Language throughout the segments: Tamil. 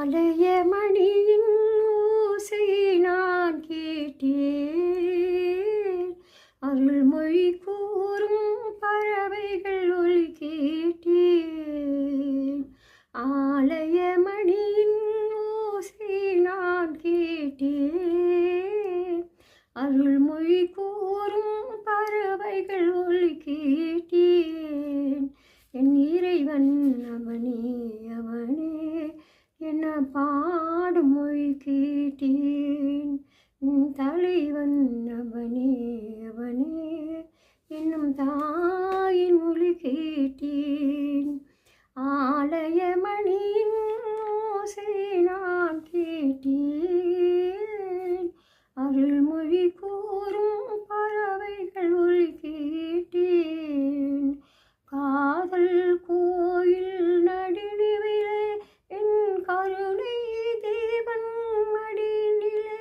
ஆலய மணியின் ஓசை நான் கேட்டேன். அருள்மொழி கூறும் பறவைகள் ஒலி கேட்டேன். ஆலய மணியின் ஓசை நான் கேட்டேன். அருள்மொழி கூறும் பறவைகள் ஒலி கேட்டேன். என் இறைவன் அவனே அவனே என்ன பாடும் மொழி கேட்டேன். தலைவன் அவனே அவனே என்னும் தாயின் மொழி கேட்டேன். ஆலய மணியின் ஓசை நான் கேட்டேன். அருள்மொழி கூறும் பறவைகள் ஒலி கேட்டேன். காதல் கோயில் நடுநிவிலே என் கருணை தேவன் மடியினிலே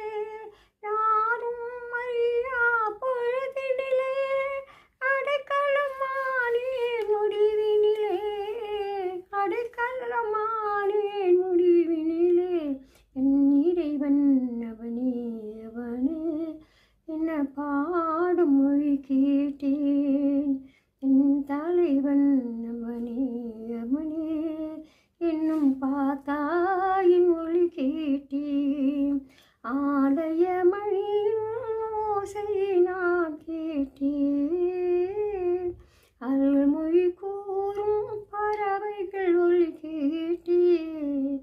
யாரும் அறியா பொழுதினிலே அடைக்கலமானேன் முடிவினிலே அடைக்கலமானேன் முடிவினிலே. என் இறைவன் அவனே அவனே என்ன பாடும் மொழி கேட்டேன். என் தலைவன் அவனே அவனே என்னும் பார்த்தாயின் மொழி கேட்டேன். ஆலய மணியின் ஓசை நான் கேட்டேன். அருள்மொழி கூறும் பறவைகள் ஒலி கேட்டேன்.